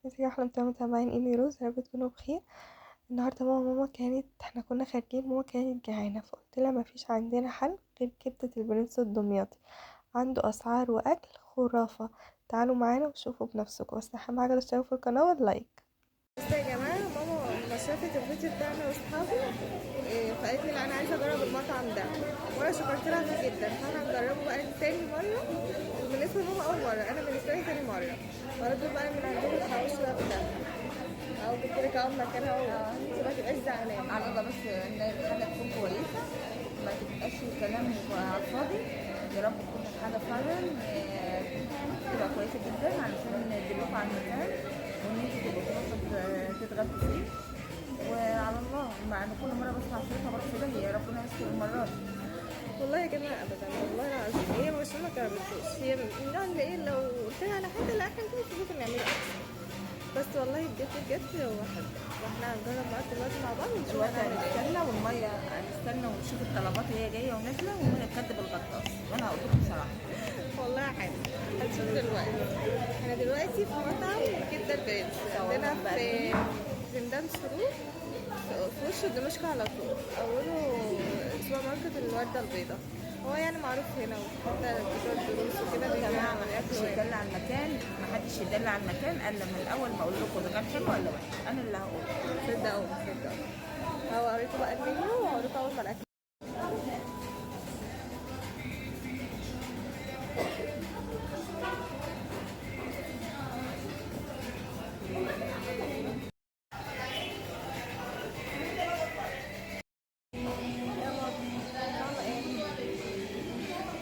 ازيك يا احلى متابعين ايمي روز، يا رب تكونوا بخير. النهارده احنا كنا خارجين، ماما كانت جعانه فقلت لها مفيش عندنا حل غير كبده البرنس الدمياطي. عنده اسعار واكل خرافه. تعالوا معانا وشوفوا بنفسكم، بس اهم حاجه تشتركوا في القناه واللايك. بصوا يا جماعة، ماما لما شافت الفيديو بتاعنا واصحابي فقالت لي لا انا عايزة اجرب المطعم ده، وانا شكرت لها فيه جدا. فانا هنجربه بقى تاني مرة. بالنسبة لماما اول مرة، انا بالنسبة لي تاني مرة. برضه بقى من عندهم الحواوشي بقى بتاعها، او جبت لك اول مكانها وانت ما تبقاش زعلانة على الله، بس ان الحاجه تكون كويسه، ما تبقاش كلام على الفاضي. يا رب تكون الحاجه فعلا تبقى كويسه جدا علشان ندلكوا على المكان وان انتوا تبقوا تروحوا تتغدوا فيه. وعلى الله مع ان كل مره بسمع صوتها بروح بالي، يا ربنا يستر المره دي. والله يا جماعة ابدا، والله العظيم هي مش ما جربتوش. هي من نوع اللي ايه، لو قلت لها على حاجة لا احنا ممكن نعملها احسن. بس والله بجد هو حلو، واحنا هنجرب بقى دلوقتي مع بعض ونشوف دلوقتي هنعمل ايه. هنستنى والميه هنستنى ونشوف الطلبات وهي جايه ونازله ومين الكاتب الغطاس، وانا هقول لكم بصراحه. والله حلو. هنشوف دلوقتي. احنا دلوقتي في مطعم كبدة البرنس عندنا في زندان سرور، في وش دمشق على طول، اوله سوبر ماركت الوردة البيضاء. هو يعني معروف هنا، وحتى بتوع الدروس وكده يا بيجوا جماعه، ما حدش ياكلوا هنا. يدل على المكان، ما حدش يدل على المكان الا من الاول ما اقول لكم اذا كان حلو ولا وحش، انا اللي هقول. صدقوا هو اوريكم بقى المنيو واوريكم اول ما الاكل.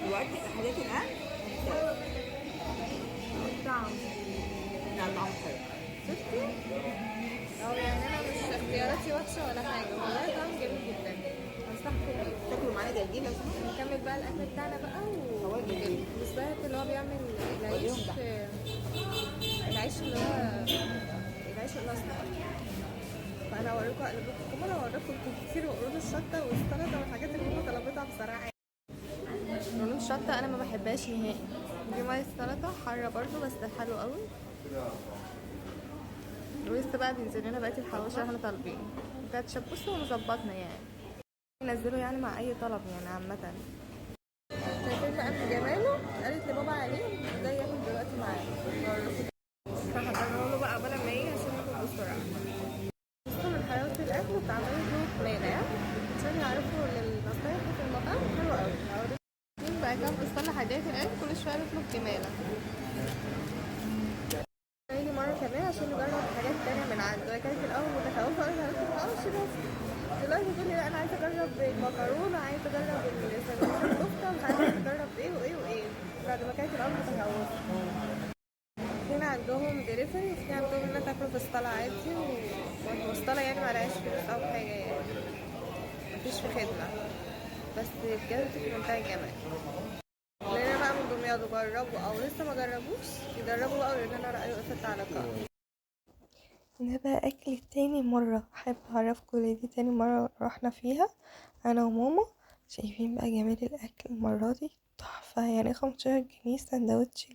دلوقتي حاجات الان طعم لا طعم حلو. شفتي؟ او يعني انا مش اختياراتي وحشه ولا حاجه، والله طعم جميل جدا، انصحكم بيه. تاكلوا معايا جرجير لو سمحتوا. نكمل بقى الاكل بتاعنا بقى والمسبات اللي هو بيعمل العيش، العيش اللي هو العيش الاصفر. فانا هوريكم اقلبكم كمان، هوريكم كتير وقرون الشطه والسلطه والحاجات اللي ماما طلبتها بصراحه. قرون الشطه انا ما بحبهاش نهائي. دي ميه السلطه حاره برضو بس ده حلو قوي. ولسه بقى بينزل لنا بقيه الحواوشي اللي احنا طالبينه بجد. بصوا مظبطنا يعني، ينزلوا يعني مع اي طلب يعني عامه. شايفين بقى من جماله، قالت لبابا عليه جاي ياكل دلوقتي معايا. فهجربه له بقى قبل ما يجي عشان ياكل بسرعه. بصوا من حلاوه الاكل بتعملوا له كماله عشان يعرفوا ان النصايح في المطعم حلوه قوي. مين بقى كان بيصلح حاجات الاكل كل شويه نطلب كماله. جايلي مرة كمان عشان نجرب حاجات تانية من عنده. هي كانت الأول متخوفة، قلت هناكل حواوشي بس. دلوقتي بتقولي لا أنا عايزة أجرب المكرونة، عايزة أجرب السندوتش الكفتة، مش عارفة أجرب إيه وإيه وإيه، بعد ما كانت الأول متخوفة. هنا عندهم دليفري، وفي عندهم إن أنت تاكله في الصالة عادي، والصالة يعني معلهاش فلوس أو حاجة يعني، مفيش في خدمة. بس بجد في منتهى الجمال. اللي بقى من دمياط جربوا او لسه ما جربوش يجربوا بقى ويقولوا لنا رأيه في التعليقات. ده بقى اكل تاني مره، حابه اعرفكم دي تاني مره رحنا فيها انا وماما. شايفين بقى جمال الاكل المره دي تحفه، يعني 15 جنيه سندوتش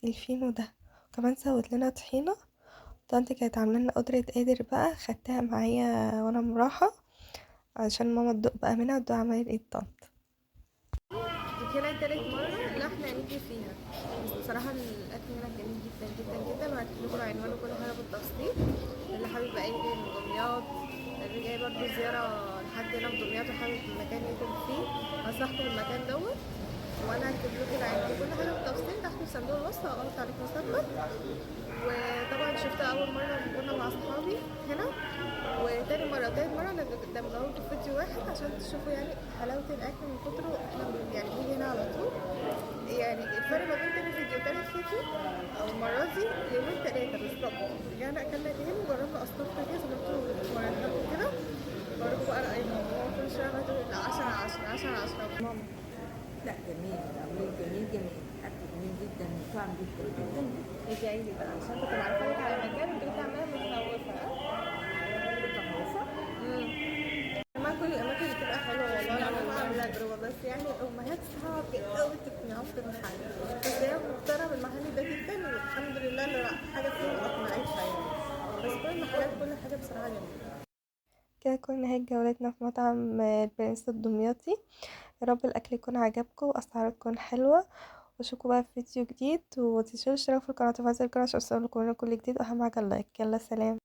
الفينو ده. وكمان سوت لنا طحينه. طنط كانت عامله لنا قدرة قادر بقى، خدتها معايا وانا مراحة عشان ماما تدوق بقى منها وتدوق عمايل ايد طنط. دي كده تالت مرة اللي احنا هنيجي فيها، بس بصراحة الأكل هنا جميل جدا جدا جدا، وهكتب لكم العنوان وكل حاجة بالتفصيل. اللي حابب بقى يجي من دمياط، اللي جاي برضه زيارة لحد هنا في دمياط وحابب المكان يكون فيه، أنصحكم بالمكان دوت. وانا هكتب لكم العنوان وكل حاجة بالتفصيل تحت في صندوق الوصف او تعليق مثبت. وطبعا شفتها أول مرة لما كنا مع صحابي هنا، وتاني مرة وتالت مرة انا دمجهم في فيديو واحد عشان تشوفوا يعني حلاوة الأكل من كتره. احنا يعني بنيجي هنا على طول، يعني الفرق ما بين تاني فيديو وتالت فيديو أو المرة دي يومين تلاتة بالظبط. رجعنا أكلنا تاني وجربنا أصناف تانية زي ما انتوا وريتها لكم كده. برضه بقى رأينا هو كل شوية بقى تقول لا 10 على 10 10 على 10 ماما. لا جميل، جميل جميل جميل، اكل جميل جدا، طعم جدا جدا. ادعي لي بقى عشان كنت بعرفة لك على مكان انت كنت عمالة متخوفة. متخوفه. كمان كل الأماكن بتبقى حلوة والله العظيم عاملة تجربة، بس يعني الأمهات صعب أوي تقنعهم بالمحل، بس هي مقتنعة بالمحل ده جدا والحمد لله اللي حاجة فيهم أقنعتها يعني. بجد كل حاجه بصراحه جميله. كده كنا نهاية جولتنا في مطعم البرنس الدمياطي. يا رب الاكل يكون عجبكم واسعاره تكون حلوه، واشوفكم بقى في فيديو جديد، ومتنسوش الاشتراك في القناه وتفعيل الجرس عشان يوصلكم كل جديد، واهم حاجه اللايك. يلا سلام.